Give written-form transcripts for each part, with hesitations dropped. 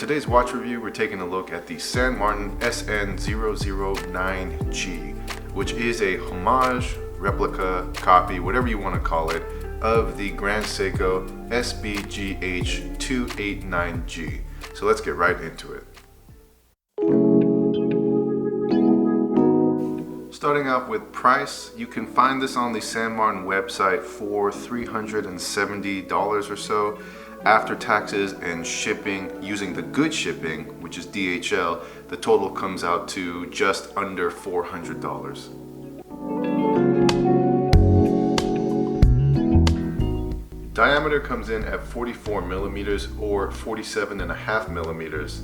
today's watch review, we're taking a look at the San Martin SN009-G, which is a homage, replica, copy, whatever you want to call it, of the Grand Seiko SBGH 289G. So let's get right into it. Starting out with price, you can find this on the San Martin website for $370 or so. After taxes and shipping, using the good shipping, which is DHL, the total comes out to just under $400. Diameter comes in at 44 millimeters or 47.5 millimeters.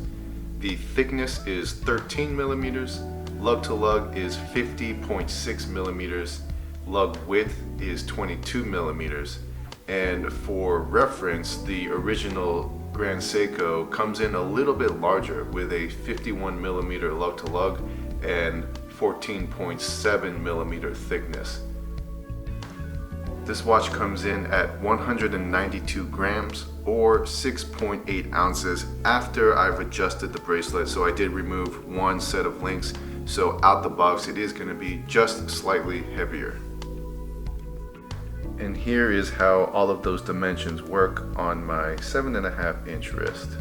The thickness is 13 millimeters. Lug to lug is 50.6 millimeters. Lug width is 22 millimeters. And for reference, the original Grand Seiko comes in a little bit larger with a 51 millimeter lug to lug and 14.7 millimeter thickness. This watch comes in at 192 grams or 6.8 ounces after I've adjusted the bracelet. So I did remove one set of links. So out the box, it is going to be just slightly heavier. And here is how all of those dimensions work on my 7.5 inch wrist.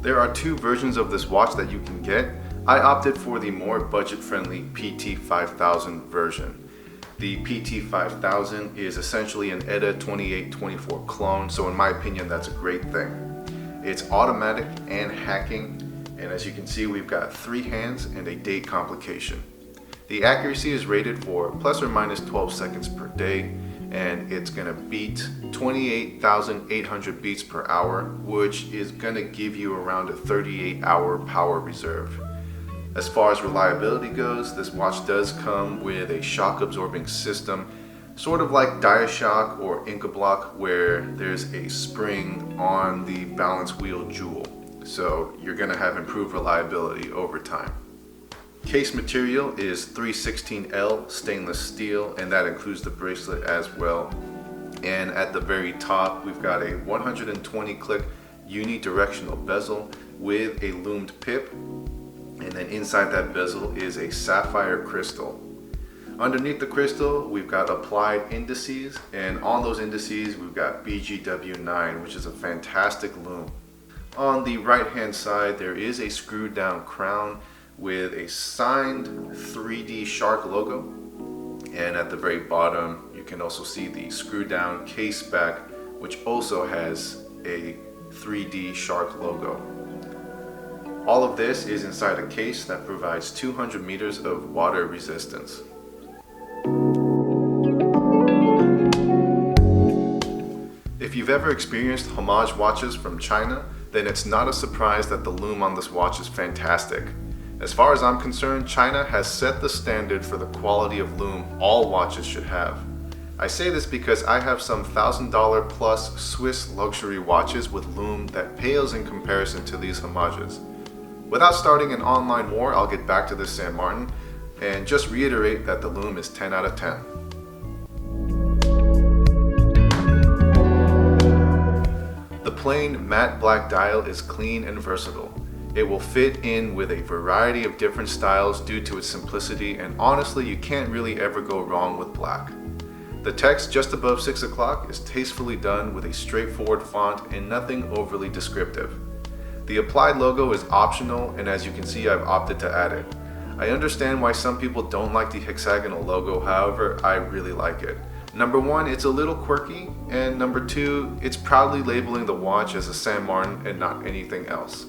There are two versions of this watch that you can get. I opted for the more budget-friendly PT5000 version. The PT5000 is essentially an ETA 2824 clone, so in my opinion, that's a great thing. It's automatic and hacking. And as you can see, we've got 3 hands and a date complication. The accuracy is rated for plus or minus 12 seconds per day, and it's gonna beat 28,800 beats per hour, which is gonna give you around a 38-hour power reserve. As far as reliability goes, this watch does come with a shock absorbing system, sort of like DiaShock or Incablock, where there's a spring on the balance wheel jewel. So you're going to have improved reliability over time. Case material is 316L stainless steel, and that includes the bracelet as well. And at the very top, we've got a 120 click unidirectional bezel with a loomed pip. And then inside that bezel is a sapphire crystal. Underneath the crystal, we've got applied indices, and on those indices, we've got BGW9, which is a fantastic lume. On the right hand side, there is a screwed down crown with a signed 3D shark logo. And at the very bottom, you can also see the screwed down Caseback, which also has a 3D shark logo. All of this is inside a case that provides 200 meters of water resistance. If you've ever experienced Homage watches from China, then it's not a surprise that the lume on this watch is fantastic. As far as I'm concerned, China has set the standard for the quality of lume all watches should have. I say this because I have some $1,000 plus Swiss luxury watches with lume that pales in comparison to these Homages. Without starting an online war, I'll get back to this San Martin and just reiterate that the lume is 10 out of 10. The plain matte black dial is clean and versatile. It will fit in with a variety of different styles due to its simplicity, and honestly, you can't really ever go wrong with black. The text just above 6 o'clock is tastefully done with a straightforward font and nothing overly descriptive. The applied logo is optional, and as you can see, I've opted to add it. I understand why some people don't like the hexagonal logo, however, I really like it. Number one, it's a little quirky, and number two, it's proudly labeling the watch as a San Martin and not anything else.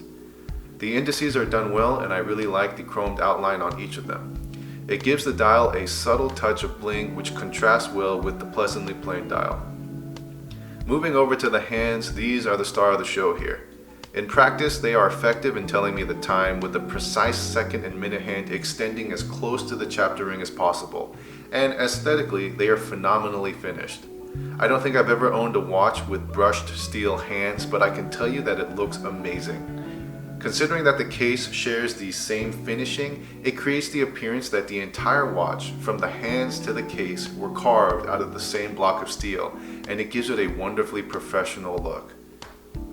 The indices are done well, and I really like the chromed outline on each of them. It gives the dial a subtle touch of bling, which contrasts well with the pleasantly plain dial. Moving over to the hands, these are the star of the show here. In practice, they are effective in telling me the time with the precise second and minute hand extending as close to the chapter ring as possible. And aesthetically, they are phenomenally finished. I don't think I've ever owned a watch with brushed steel hands, but I can tell you that it looks amazing. Considering that the case shares the same finishing, it creates the appearance that the entire watch, from the hands to the case, were carved out of the same block of steel, and it gives it a wonderfully professional look.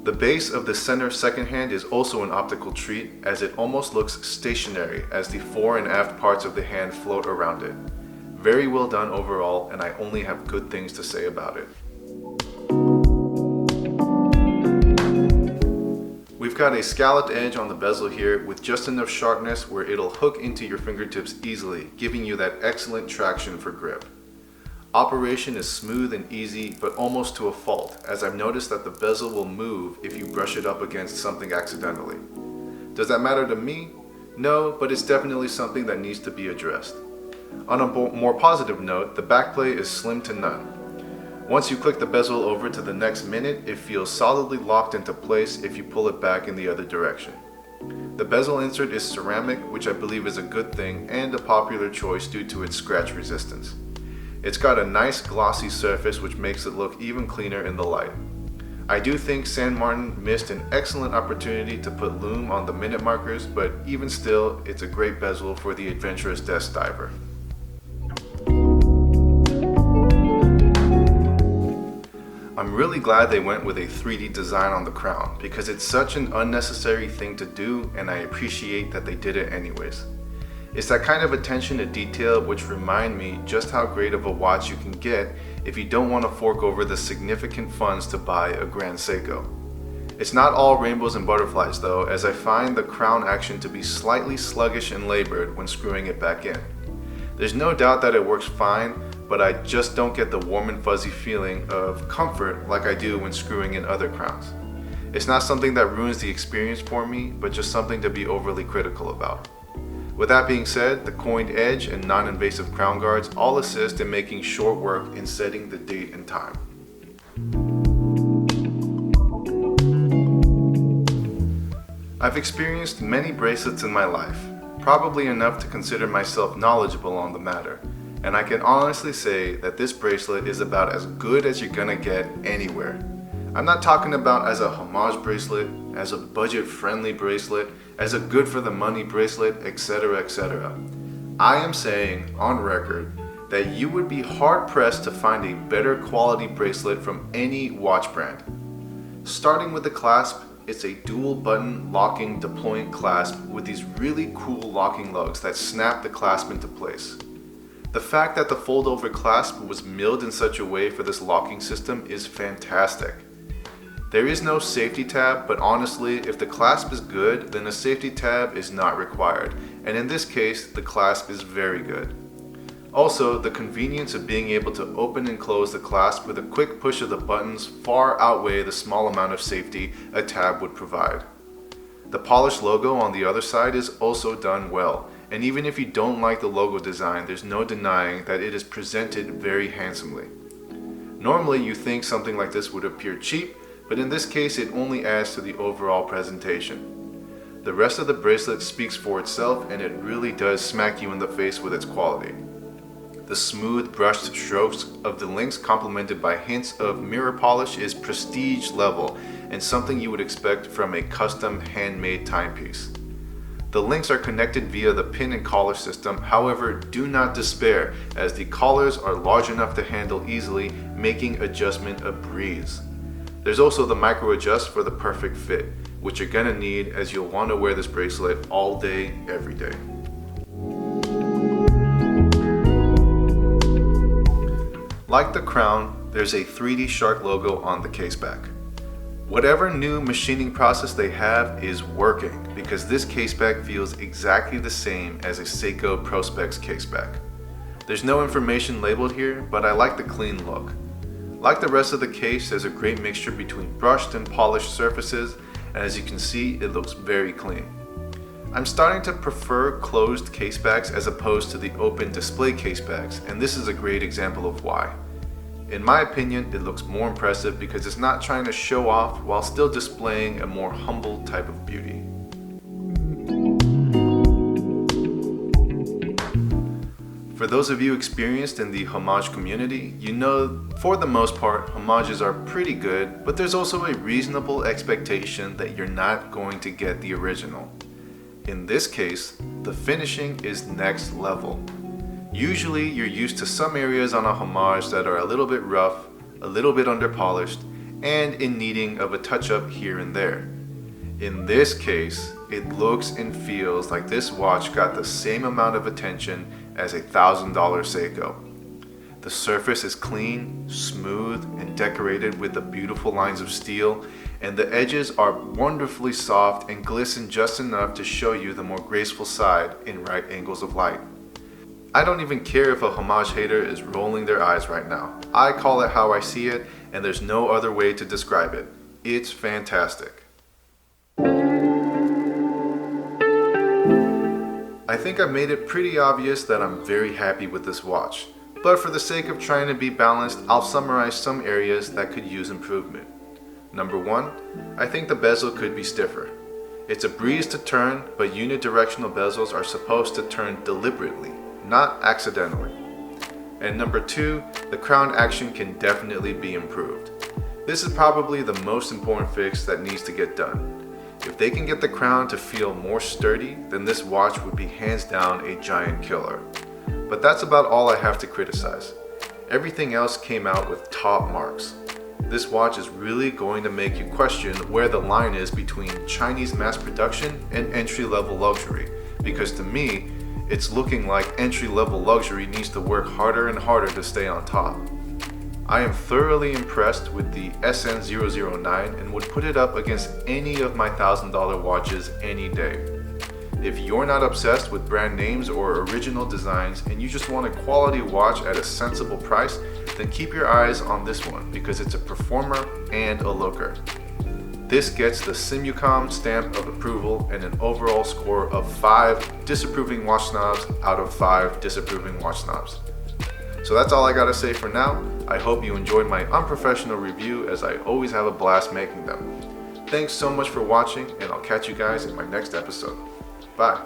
The base of the center second hand is also an optical treat, as it almost looks stationary as the fore and aft parts of the hand float around it. Very well done overall, and I only have good things to say about it. We've got a scalloped edge on the bezel here with just enough sharpness where it'll hook into your fingertips easily, giving you that excellent traction for grip. Operation is smooth and easy, but almost to a fault, as I've noticed that the bezel will move if you brush it up against something accidentally. Does that matter to me? No, but it's definitely something that needs to be addressed. On a more positive note, the backplay is slim to none. Once you click the bezel over to the next minute, it feels solidly locked into place if you pull it back in the other direction. The bezel insert is ceramic, which I believe is a good thing and a popular choice due to its scratch resistance. It's got a nice glossy surface which makes it look even cleaner in the light. I do think San Martin missed an excellent opportunity to put lume on the minute markers, but even still, it's a great bezel for the adventurous desk diver. I'm really glad they went with a 3D design on the crown because it's such an unnecessary thing to do, and I appreciate that they did it anyways. It's that kind of attention to detail which remind me just how great of a watch you can get if you don't want to fork over the significant funds to buy a Grand Seiko. It's not all rainbows and butterflies though, as I find the crown action to be slightly sluggish and labored when screwing it back in. There's no doubt that it works fine, but I just don't get the warm and fuzzy feeling of comfort like I do when screwing in other crowns. It's not something that ruins the experience for me, but just something to be overly critical about. With that being said, the coined edge and non-invasive crown guards all assist in making short work in setting the date and time. I've experienced many bracelets in my life, probably enough to consider myself knowledgeable on the matter, and I can honestly say that this bracelet is about as good as you're gonna get anywhere. I'm not talking about as a Homage bracelet, as a budget-friendly bracelet, as a good-for-the-money bracelet, etc., etc. I am saying, on record, that you would be hard-pressed to find a better quality bracelet from any watch brand. Starting with the clasp, it's a dual-button locking deployant clasp with these really cool locking lugs that snap the clasp into place. The fact that the fold-over clasp was milled in such a way for this locking system is fantastic. There is no safety tab, but honestly, if the clasp is good, then a safety tab is not required, and in this case, the clasp is very good. Also, the convenience of being able to open and close the clasp with a quick push of the buttons far outweigh the small amount of safety a tab would provide. The polished logo on the other side is also done well, and even if you don't like the logo design, there's no denying that it is presented very handsomely. Normally you think something like this would appear cheap, but in this case it only adds to the overall presentation. The rest of the bracelet speaks for itself, and it really does smack you in the face with its quality. The smooth brushed strokes of the links complemented by hints of mirror polish is prestige level and something you would expect from a custom handmade timepiece. The links are connected via the pin and collar system, however, do not despair as the collars are large enough to handle easily, making adjustment a breeze. There's also the micro adjust for the perfect fit, which you're gonna need as you'll want to wear this bracelet all day, every day. Like the crown, there's a 3D shark logo on the caseback. Whatever new machining process they have is working because this caseback feels exactly the same as a Seiko Prospex caseback. There's no information labeled here, but I like the clean look. Like the rest of the case, there's a great mixture between brushed and polished surfaces, and as you can see, it looks very clean. I'm starting to prefer closed casebacks as opposed to the open display casebacks, and this is a great example of why. In my opinion, it looks more impressive because it's not trying to show off while still displaying a more humble type of beauty. For those of you experienced in the Homage community, you know for the most part, Homages are pretty good, but there's also a reasonable expectation that you're not going to get the original. In this case, the finishing is next level. Usually you're used to some areas on a Homage that are a little bit rough, a little bit underpolished, and in needing of a touch-up here and there. In this case, it looks and feels like this watch got the same amount of attention as a $1,000 Seiko. The surface is clean, smooth, and decorated with the beautiful lines of steel, and the edges are wonderfully soft and glisten just enough to show you the more graceful side in right angles of light. I don't even care if a Homage hater is rolling their eyes right now. I call it how I see it, and there's no other way to describe it. It's fantastic. I think I've made it pretty obvious that I'm very happy with this watch, but for the sake of trying to be balanced, I'll summarize some areas that could use improvement. Number 1, I think the bezel could be stiffer. It's a breeze to turn, but unidirectional bezels are supposed to turn deliberately, not accidentally. And number 2, the crown action can definitely be improved. This is probably the most important fix that needs to get done. If they can get the crown to feel more sturdy, then this watch would be hands down a giant killer. But that's about all I have to criticize. Everything else came out with top marks. This watch is really going to make you question where the line is between Chinese mass production and entry-level luxury, because to me, it's looking like entry-level luxury needs to work harder and harder to stay on top. I am thoroughly impressed with the SN009 and would put it up against any of my $1,000 watches any day. If you're not obsessed with brand names or original designs and you just want a quality watch at a sensible price, then keep your eyes on this one because it's a performer and a looker. This gets the Simucom stamp of approval and an overall score of 5 disapproving watch snobs out of 5 disapproving watch snobs. So that's all I gotta say for now. I hope you enjoyed my unprofessional review, as I always have a blast making them. Thanks so much for watching, and I'll catch you guys in my next episode. Bye.